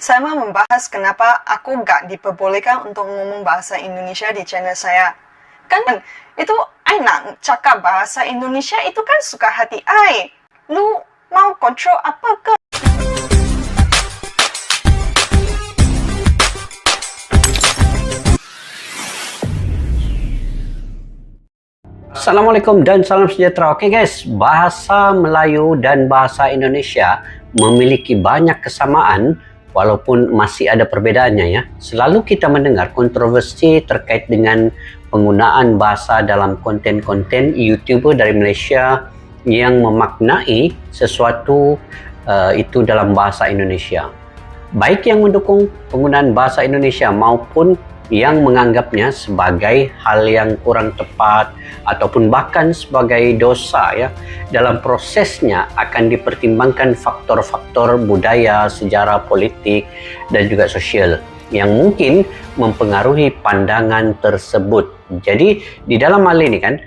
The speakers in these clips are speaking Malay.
Saya mau membahas kenapa aku gak diperbolehkan untuk ngomong bahasa Indonesia di channel saya. Kan itu nak cakap bahasa Indonesia itu kan suka hati ai. Lu mau kontrol apa ke? Assalamualaikum dan salam sejahtera. Oke guys, bahasa Melayu dan bahasa Indonesia memiliki banyak kesamaan walaupun masih ada perbedaannya ya. Selalu kita mendengar kontroversi terkait dengan penggunaan bahasa dalam konten-konten YouTuber dari Malaysia yang memaknai sesuatu itu dalam bahasa Indonesia. Baik yang mendukung penggunaan bahasa Indonesia maupun yang menganggapnya sebagai hal yang kurang tepat ataupun bahkan sebagai dosa ya. Dalam prosesnya akan dipertimbangkan faktor-faktor budaya, sejarah, politik dan juga sosial yang mungkin mempengaruhi pandangan tersebut. Jadi di dalam hal ini kan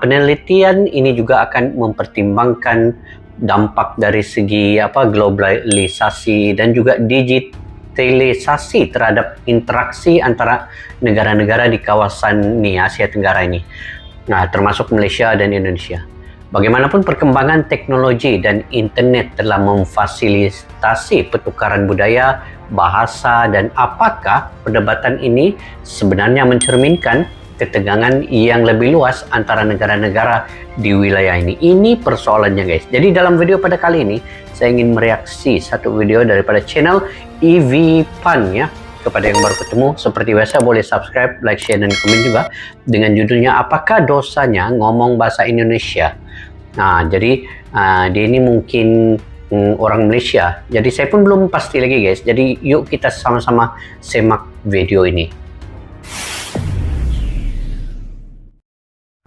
penelitian ini juga akan mempertimbangkan dampak dari segi globalisasi dan juga digitalisasi terhadap interaksi antara negara-negara di kawasan Asia Tenggara ini. Nah, termasuk Malaysia dan Indonesia. Bagaimanapun perkembangan teknologi dan internet telah memfasilitasi pertukaran budaya, bahasa, dan apakah perdebatan ini sebenarnya mencerminkan ketegangan yang lebih luas antara negara-negara di wilayah ini. Ini persoalannya guys. Jadi dalam video pada kali ini saya ingin mereaksi satu video daripada channel EV Pan ya. Kepada yang baru ketemu, seperti biasa boleh subscribe, like, share, dan komen juga dengan judulnya apakah dosanya ngomong bahasa Indonesia. Nah, jadi dia ini mungkin orang Malaysia. Jadi saya pun belum pasti lagi guys. Jadi yuk kita sama-sama semak video ini.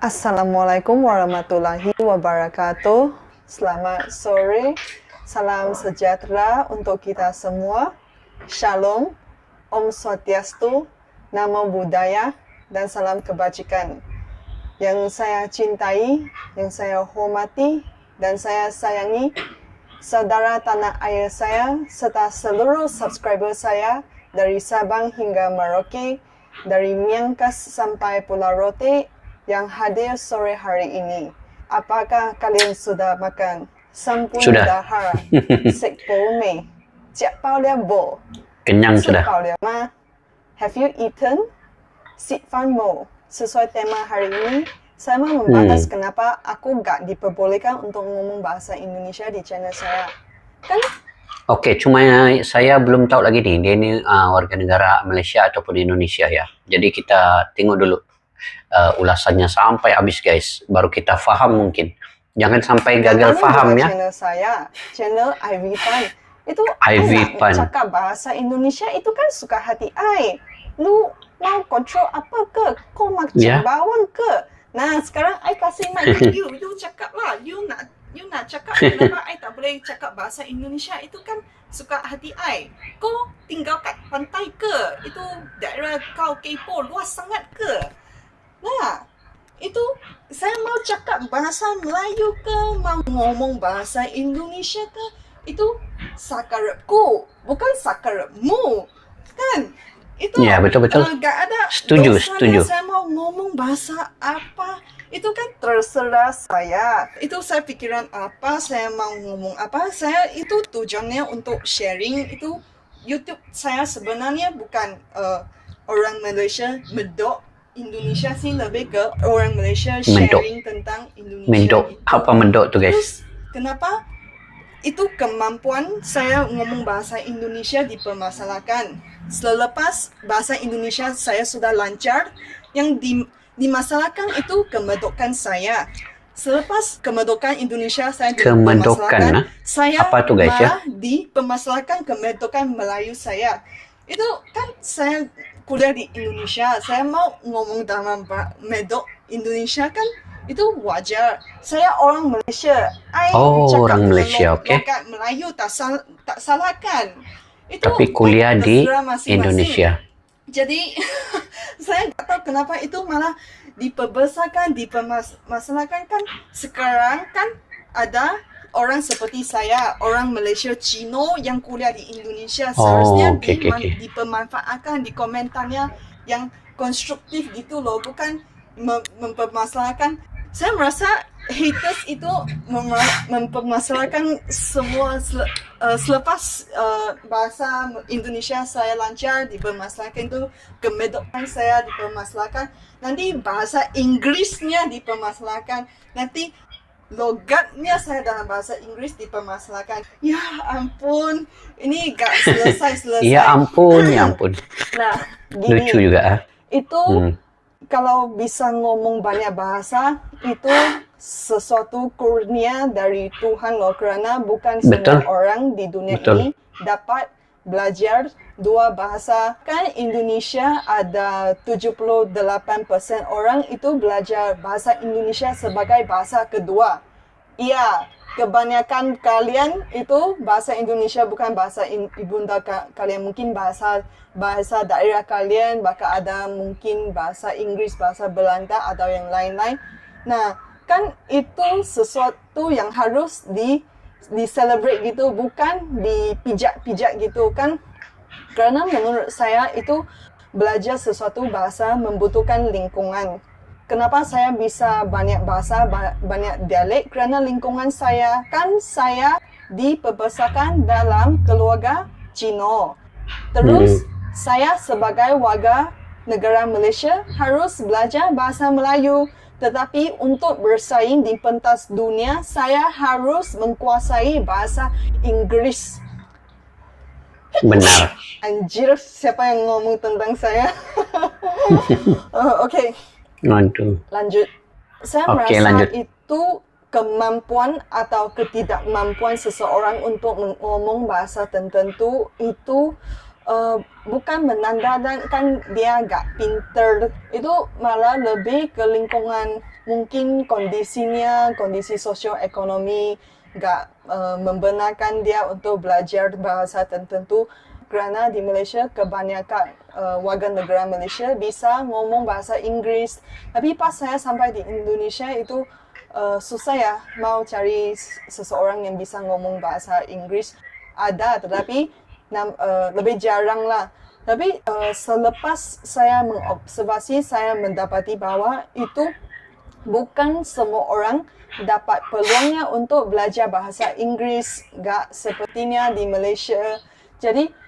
Assalamualaikum warahmatullahi wabarakatuh. Selamat sore. Salam sejahtera untuk kita semua. Shalom. Om Swastiastu, Namo Buddhaya, dan salam kebajikan. Yang saya cintai, yang saya hormati, dan saya sayangi, saudara tanah air saya, serta seluruh subscriber saya, dari Sabang hingga Merauke, dari Miangkas sampai Pulau Rote, yang hadir sore hari ini. Apakah kalian sudah makan? Sampun dahar, sek me, jiak pao liang bo. Kenyang sudah. Have you eaten? Sit Fan Mo. Sesuai tema hari ini, saya mau membahas kenapa aku gak diperbolehkan untuk ngomong bahasa Indonesia di channel saya. Kan? Oke, cuma saya belum tahu lagi nih, dia ini warga negara Malaysia ataupun Indonesia ya. Jadi kita tengok dulu ulasannya sampai habis guys, baru kita faham mungkin. Jangan sampai gagal faham ya. Channel saya, channel Ivy Fan. Itu Pan. Cakap bahasa Indonesia itu kan suka hati ai. Lu mau kontrol apa ke? Kau macam bawang ke? Nah, sekarang ai kasih mic ke you. You cakap lah. You nak cakap kenapa ai tak boleh cakap bahasa Indonesia itu kan suka hati ai. Kau tinggal kat pantai ke? Itu daerah kau kepo luas sangat ke? Nah, itu saya mau cakap bahasa Melayu ke? Mau ngomong bahasa Indonesia ke? Itu sakarepku, bukan sakarepmu, kan? Itu ya betul-betul. Gak ada setuju. Saya mau ngomong bahasa apa, itu kan terserah saya. Itu saya pikiran apa, saya mau ngomong apa. Saya itu tujuannya untuk sharing. Itu YouTube saya sebenarnya bukan orang Malaysia medok Indonesia sih, lebih ke orang Malaysia sharing tentang Indonesia. Mendok, apa mendok tuh guys? Terus, kenapa? Itu kemampuan saya ngomong bahasa Indonesia dipermasalahkan. Selepas bahasa Indonesia saya sudah lancar, yang dimasalahkan itu kemerdekaan saya. Selepas kemerdekaan Indonesia saya dipermasalahkan, saya apa tuh guys ya? Dipermasalahkan kemerdekaan Melayu saya. Itu kan saya kuliah di Indonesia, saya mau ngomong dalam medok Indonesia kan itu wajar. Saya orang Malaysia. Orang Malaysia, oke. Melayu tak salahkan. Itu tapi kuliah di Indonesia. Jadi saya tak tahu kenapa itu malah diperbesarkan, dipermasalahkan kan. Sekarang kan ada orang seperti saya, orang Malaysia, Cino yang kuliah di Indonesia, seharusnya dipermanfaatkan di komentarnya yang konstruktif gitu loh, bukan mempermasalahkan. Saya merasa haters itu mempermasalahkan semua selepas bahasa Indonesia saya lancar dipermasalahkan, itu kemedokan saya dipermasalahkan, nanti bahasa Inggrisnya dipermasalahkan, nanti logatnya saya dalam bahasa Inggris dipermasalahkan. Ya ampun, ini gak selesai. Ya ampun, ya ampun. Nah, gini, lucu juga. Itu kalau bisa ngomong banyak bahasa, itu sesuatu kurnia dari Tuhan loh, karena bukan semua orang di dunia ini dapat belajar 2 bahasa. Kan Indonesia ada 78% orang itu belajar bahasa Indonesia sebagai bahasa kedua. Iya, kebanyakan kalian itu bahasa Indonesia bukan bahasa ibunda kalian, mungkin bahasa daerah kalian, bahkan ada mungkin bahasa Inggris, bahasa Belanda atau yang lain-lain. Nah, kan itu sesuatu yang harus di-celebrate gitu, bukan dipijak-pijak gitu kan. Karena menurut saya itu belajar sesuatu bahasa membutuhkan lingkungan. Kenapa saya bisa banyak bahasa, banyak dialek? Kerana lingkungan saya, kan saya dibesarkan dalam keluarga Cino. Terus saya sebagai warga negara Malaysia harus belajar bahasa Melayu. Tetapi untuk bersaing di pentas dunia, saya harus menguasai bahasa Inggris. Benar. Anjir, siapa yang ngomong tentang saya? Okey. Lanjut. Saya merasa itu kemampuan atau ketidakmampuan seseorang untuk mengomong bahasa tertentu itu bukan menandakan dia gak pinter. Itu malah lebih ke lingkungan, mungkin kondisinya, kondisi sosioekonomi gak membenarkan dia untuk belajar bahasa tertentu. Kerana di Malaysia kebanyakan warga negara Malaysia bisa ngomong bahasa Inggris. Tapi pas saya sampai di Indonesia itu susah ya mau cari seseorang yang bisa ngomong bahasa Inggris. Ada, tetapi lebih jarang lah. Tapi selepas saya mengobservasi, saya mendapati bahwa itu bukan semua orang dapat peluangnya untuk belajar bahasa Inggris. Gak sepertinya di Malaysia. Jadi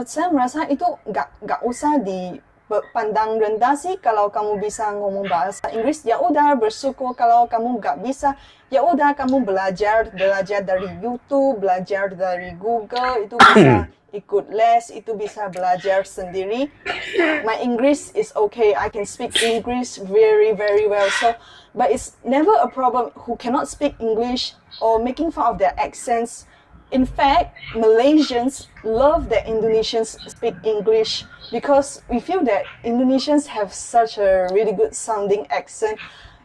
saya merasa itu gak usah dipandang rendah sih kalau kamu bisa ngomong bahasa Inggris. Ya udah, bersyukur. Kalau kamu gak bisa, ya udah kamu belajar dari YouTube, belajar dari Google, itu bisa ikut les, itu bisa belajar sendiri. My English is okay. I can speak English very, very well. So, but it's never a problem who cannot speak English or making fun of their accents. In fact, Malaysians love that Indonesians speak English because we feel that Indonesians have such a really good sounding accent.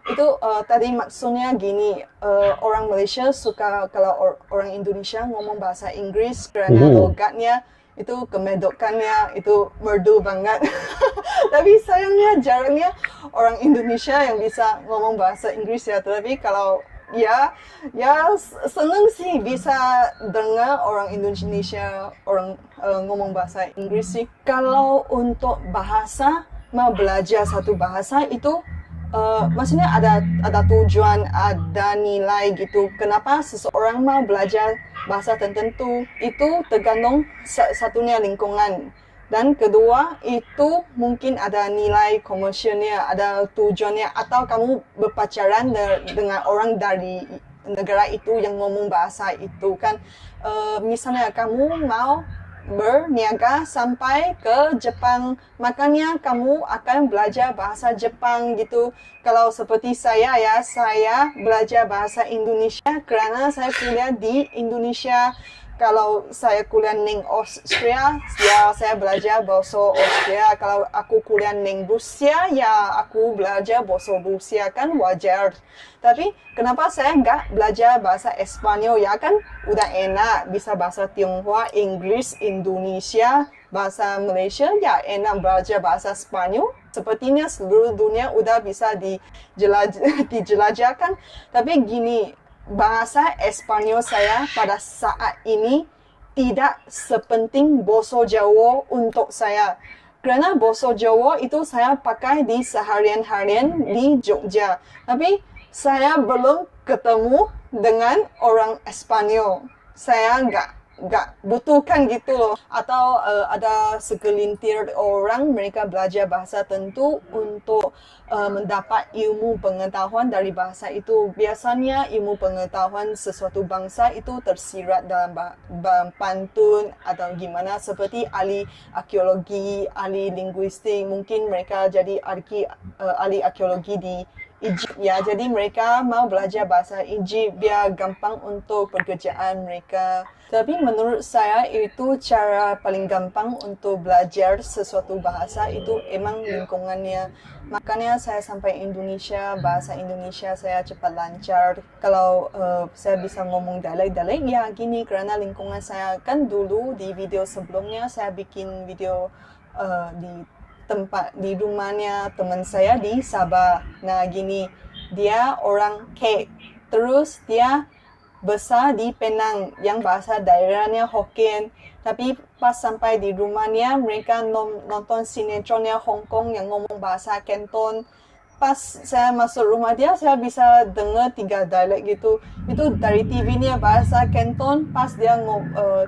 Itu tadi maksudnya gini, orang Malaysia suka kalau orang Indonesia ngomong bahasa Inggris kerana logatnya, itu kemedokannya, itu merdu banget. Tapi sayangnya jarangnya orang Indonesia yang bisa ngomong bahasa Inggris ya. Tapi kalau ya senang sih bisa dengar orang Indonesia ngomong bahasa Inggris sih. Kalau untuk bahasa, mau belajar satu bahasa itu maksudnya ada tujuan, ada nilai gitu. Kenapa seseorang mau belajar bahasa tertentu, itu tergantung satunya lingkungan. Dan kedua, itu mungkin ada nilai komersialnya, ada tujuannya, atau kamu berpacaran dengan orang dari negara itu yang ngomong bahasa itu kan. Misalnya kamu mau berniaga sampai ke Jepang, makanya kamu akan belajar bahasa Jepang gitu. Kalau seperti saya ya, saya belajar bahasa Indonesia kerana saya kuliah di Indonesia. Kalau saya kuliah di Austria, ya saya belajar bahasa Austria. Kalau aku kuliah di Rusia, ya aku belajar bahasa Rusia, kan wajar. Tapi kenapa saya nggak belajar bahasa Espanyol? Ya kan udah enak, bisa bahasa Tionghoa, Inggris, Indonesia, bahasa Malaysia, ya enak belajar bahasa Spanyol. Sepertinya seluruh dunia udah bisa dijelajahkan. Tapi gini, bahasa Espanyol saya pada saat ini tidak sepenting bahasa Jawa untuk saya. Kerana bahasa Jawa itu saya pakai di seharian-harian di Jogja. Tapi saya belum ketemu dengan orang Espanyol. Saya nggak butuhkan gitu loh. Atau ada segelintir orang mereka belajar bahasa tertentu untuk mendapat ilmu pengetahuan dari bahasa itu. Biasanya ilmu pengetahuan sesuatu bangsa itu tersirat dalam pantun atau gimana, seperti ahli arkeologi, ahli linguistik, mungkin mereka jadi ahli arkeologi di Egypt ya. Jadi mereka mau belajar bahasa Egypt biar gampang untuk pekerjaan mereka. Tapi menurut saya itu cara paling gampang untuk belajar sesuatu bahasa itu emang lingkungannya. Makanya saya sampai Indonesia, bahasa Indonesia saya cepat lancar. Kalau saya bisa ngomong dialek ya gini kerana lingkungan saya. Kan dulu di video sebelumnya saya bikin video di rumahnya teman saya di Sabah. Nah gini, dia orang Kek. Terus dia besar di Penang yang bahasa daerahnya Hokkien. Tapi pas sampai di rumahnya mereka nonton sinetronnya Hong Kong yang ngomong bahasa Canton. Pas saya masuk rumah dia, saya bisa dengar 3 dialek gitu. Itu dari TV-nya bahasa Canton. Pas dia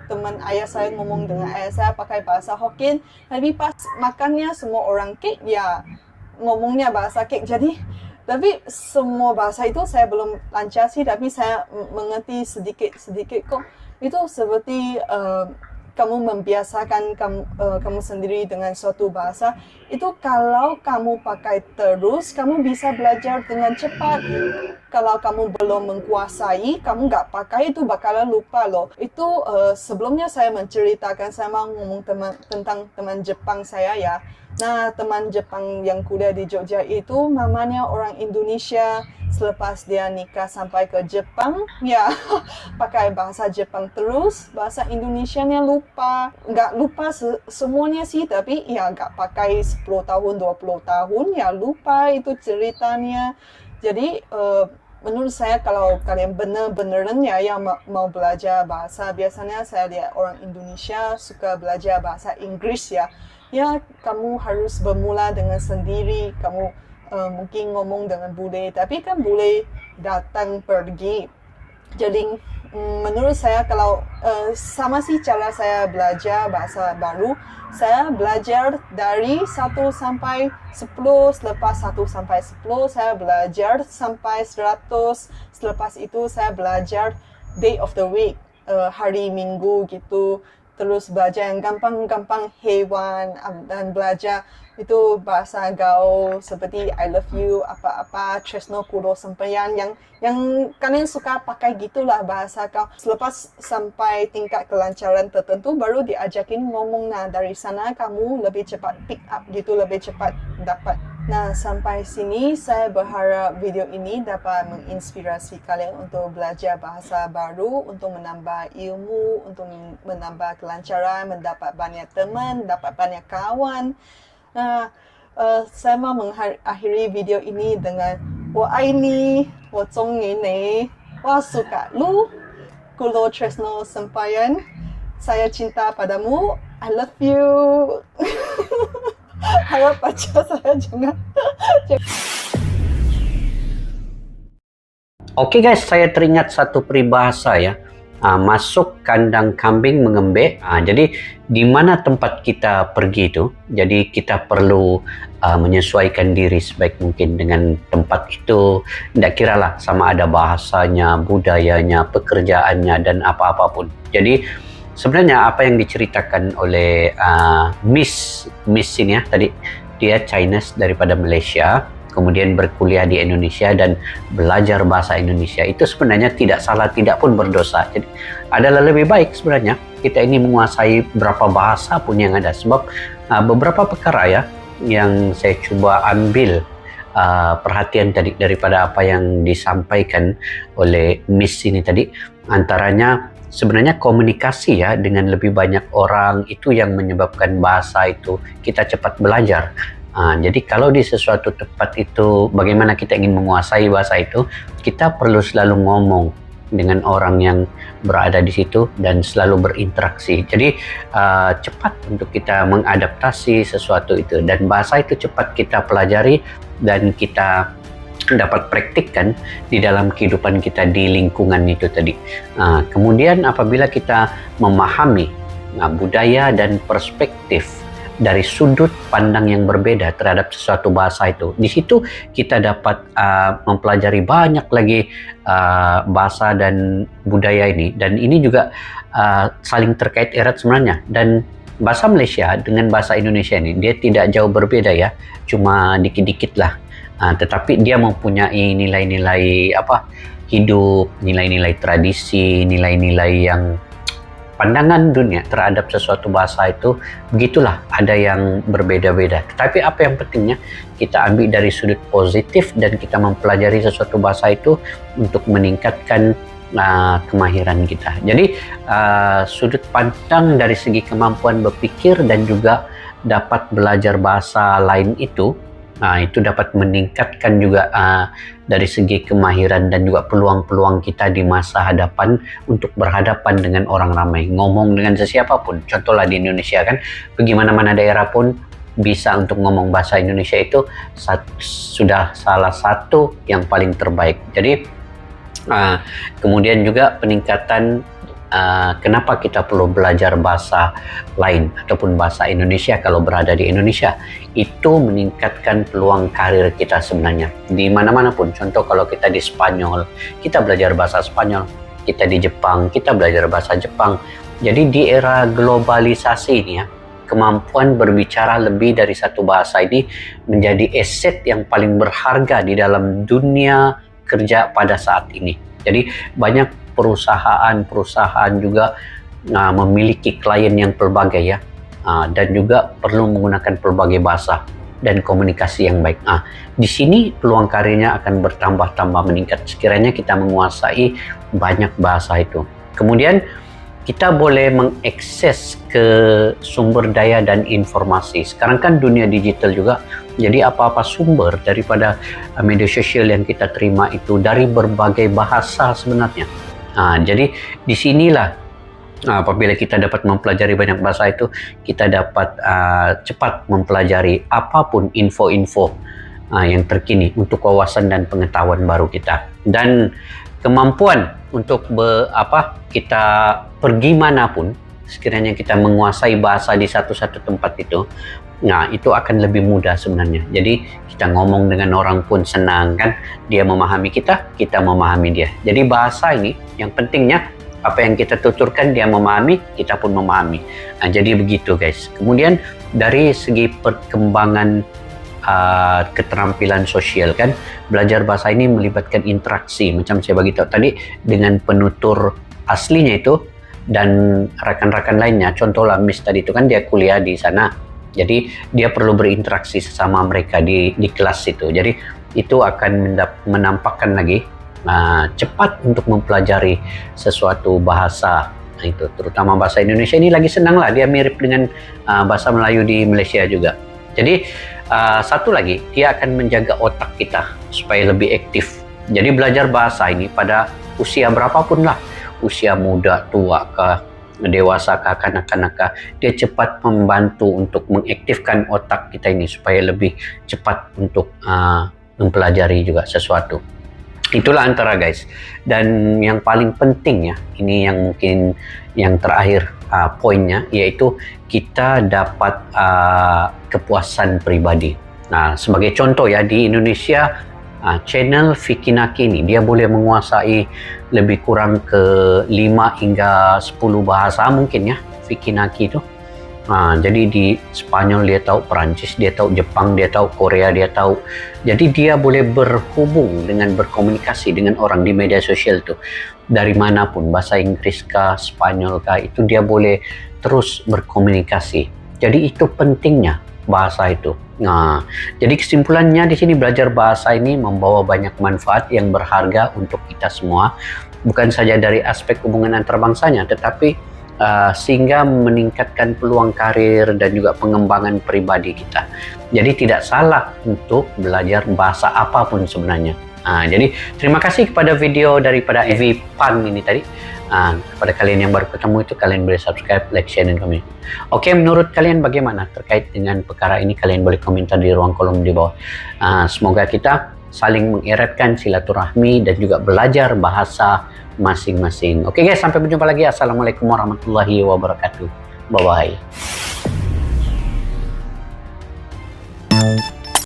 teman ayah saya ngomong dengan ayah saya pakai bahasa Hokkien. Tapi pas makannya semua orang Kek ya ngomongnya bahasa Kek. Jadi tapi semua bahasa itu saya belum lancar sih, tapi saya mengerti sedikit kok. Itu seperti kamu membiasakan kamu sendiri dengan suatu bahasa. Itu kalau kamu pakai terus, kamu bisa belajar dengan cepat. Kalau kamu belum menguasai, kamu nggak pakai, itu bakalan lupa loh. Itu sebelumnya saya menceritakan, saya mau ngomong tentang teman Jepang saya ya. Nah, teman Jepang yang kuliah di Jogja itu mamanya orang Indonesia. Selepas dia nikah sampai ke Jepang, ya pakai bahasa Jepang terus, bahasa Indonesianya lupa. Nggak lupa semuanya sih, tapi ya nggak pakai 10 tahun, 20 tahun, ya lupa itu ceritanya. Jadi, menurut saya kalau kalian bener-beneran ya yang mau belajar bahasa, biasanya saya lihat orang Indonesia suka belajar bahasa Inggris ya. Ya, kamu harus bermula dengan sendiri. Kamu mungkin ngomong dengan bule, tapi kan bule datang pergi. Jadi menurut saya kalau sama sih cara saya belajar bahasa baru. Saya belajar dari 1 sampai 10, selepas 1 sampai 10 saya belajar sampai 100. Selepas itu saya belajar day of the week, hari Minggu gitu. Terus belajar yang gampang-gampang hewan dan belajar itu bahasa gaul seperti I love you, apa-apa, tresno kudo sembahyang yang kalian suka pakai gitulah bahasa kau. Selepas sampai tingkat kelancaran tertentu baru diajakin ngomong. Nah dari sana kamu lebih cepat pick up gitu, lebih cepat dapat. Nah sampai sini saya berharap video ini dapat menginspirasi kalian untuk belajar bahasa baru, untuk menambah ilmu, untuk menambah kelancaran, mendapat banyak teman, dapat banyak kawan. Nah, saya mau mengakhiri video ini dengan 我爱你，我中意你，我suka lu, kulo tresno sembahyang, saya cinta padamu, I love you. Harap baca saya jangan. Oke guys, saya teringat satu peribahasa ya. Masuk kandang kambing mengembek. Jadi di mana tempat kita pergi itu, jadi kita perlu menyesuaikan diri sebaik mungkin dengan tempat itu. Tidak kiralah sama ada bahasanya, budayanya, pekerjaannya dan apa-apapun. Jadi sebenarnya apa yang diceritakan oleh Miss ini ya tadi, dia Chinese daripada Malaysia, kemudian berkuliah di Indonesia dan belajar bahasa Indonesia, itu sebenarnya tidak salah, tidak pun berdosa. Jadi adalah lebih baik sebenarnya kita ini menguasai berapa bahasa pun yang ada, sebab beberapa perkara ya yang saya coba ambil perhatian tadi daripada apa yang disampaikan oleh Miss ini tadi, antaranya sebenarnya komunikasi ya dengan lebih banyak orang itu yang menyebabkan bahasa itu kita cepat belajar. Jadi kalau di sesuatu tempat itu bagaimana kita ingin menguasai bahasa itu, kita perlu selalu ngomong dengan orang yang berada di situ dan selalu berinteraksi. Jadi cepat untuk kita mengadaptasi sesuatu itu, dan bahasa itu cepat kita pelajari dan kita dapat praktikkan di dalam kehidupan kita di lingkungan itu tadi. Kemudian apabila kita memahami budaya dan perspektif dari sudut pandang yang berbeda terhadap sesuatu bahasa itu, di situ kita dapat mempelajari banyak lagi bahasa dan budaya ini, dan ini juga saling terkait erat sebenarnya. Dan bahasa Malaysia dengan bahasa Indonesia ini dia tidak jauh berbeda ya, cuma dikit-dikit lah, tetapi dia mempunyai nilai-nilai hidup, nilai-nilai tradisi, nilai-nilai yang pandangan dunia terhadap sesuatu bahasa itu begitulah, ada yang berbeda-beda. Tetapi apa yang pentingnya kita ambil dari sudut positif dan kita mempelajari sesuatu bahasa itu untuk meningkatkan kemahiran kita. Jadi sudut pandang dari segi kemampuan berpikir dan juga dapat belajar bahasa lain itu dapat meningkatkan juga dari segi kemahiran dan juga peluang-peluang kita di masa hadapan untuk berhadapan dengan orang ramai, ngomong dengan sesiapa pun. Contohlah di Indonesia kan, pergi mana-mana daerah pun bisa untuk ngomong bahasa Indonesia itu sudah salah satu yang paling terbaik. Jadi kemudian juga peningkatan kenapa kita perlu belajar bahasa lain ataupun bahasa Indonesia kalau berada di Indonesia, itu meningkatkan peluang karir kita sebenarnya di mana-mana pun. Contoh kalau kita di Spanyol, kita belajar bahasa Spanyol, kita di Jepang, kita belajar bahasa Jepang. Jadi di era globalisasi ini ya, kemampuan berbicara lebih dari satu bahasa ini menjadi aset yang paling berharga di dalam dunia kerja pada saat ini. Jadi banyak perusahaan juga memiliki klien yang pelbagai ya, dan juga perlu menggunakan pelbagai bahasa dan komunikasi yang baik. Di sini peluang karirnya akan bertambah-tambah meningkat sekiranya kita menguasai banyak bahasa itu. Kemudian kita boleh mengakses ke sumber daya dan informasi. Sekarang kan dunia digital juga, jadi apa-apa sumber daripada media sosial yang kita terima itu dari berbagai bahasa sebenarnya. Jadi disinilah apabila kita dapat mempelajari banyak bahasa itu, kita dapat cepat mempelajari apapun info-info yang terkini untuk wawasan dan pengetahuan baru kita. Dan kemampuan untuk kita pergi manapun, sekiranya kita menguasai bahasa di satu-satu tempat itu, itu akan lebih mudah sebenarnya. Jadi kita ngomong dengan orang pun senang kan, dia memahami kita, kita memahami dia. Jadi bahasa ini yang pentingnya apa yang kita tuturkan dia memahami, kita pun memahami. Jadi begitu guys. Kemudian dari segi perkembangan keterampilan sosial kan, belajar bahasa ini melibatkan interaksi macam saya bagi tahu tadi dengan penutur aslinya itu dan rakan-rakan lainnya. Contohlah Miss tadi itu kan dia kuliah di sana, jadi dia perlu berinteraksi sesama mereka di kelas itu. Jadi itu akan menampakkan lagi cepat untuk mempelajari sesuatu bahasa. Itu terutama bahasa Indonesia ini lagi senang lah, dia mirip dengan bahasa Melayu di Malaysia juga. Jadi satu lagi, dia akan menjaga otak kita supaya lebih aktif. Jadi belajar bahasa ini pada usia berapapun lah, usia muda, tua kah, dewasa kah, kanak-kanak kah, dia cepat membantu untuk mengaktifkan otak kita ini supaya lebih cepat untuk mempelajari juga sesuatu. Itulah antara guys. Dan yang paling penting ya, ini yang mungkin yang terakhir poinnya, yaitu kita dapat kepuasan pribadi. Nah, sebagai contoh ya, di Indonesia channel Vicky Naki ini dia boleh menguasai lebih kurang ke 5 hingga 10 bahasa mungkin ya, Vicky Naki itu. Jadi di Spanyol dia tahu, Perancis dia tahu, Jepang dia tahu, Korea dia tahu. Jadi dia boleh berhubung dengan berkomunikasi dengan orang di media sosial itu dari manapun, bahasa Inggris kah, Spanyol kah, itu dia boleh terus berkomunikasi. Jadi itu pentingnya bahasa itu. Jadi kesimpulannya di sini, belajar bahasa ini membawa banyak manfaat yang berharga untuk kita semua, bukan saja dari aspek hubungan antarbangsanya, tetapi sehingga meningkatkan peluang karir dan juga pengembangan pribadi kita. Jadi tidak salah untuk belajar bahasa apapun sebenarnya. Jadi terima kasih kepada video daripada Evi Pan ini tadi. Kepada kalian yang baru ketemu itu, kalian boleh subscribe, like, share, dan komen. Oke, menurut kalian bagaimana terkait dengan perkara ini? Kalian boleh komentar di ruang kolom di bawah. Semoga kita saling mengeratkan silaturahmi dan juga belajar bahasa masing-masing. Oke guys, sampai berjumpa lagi. Assalamualaikum warahmatullahi wabarakatuh. Bye-bye.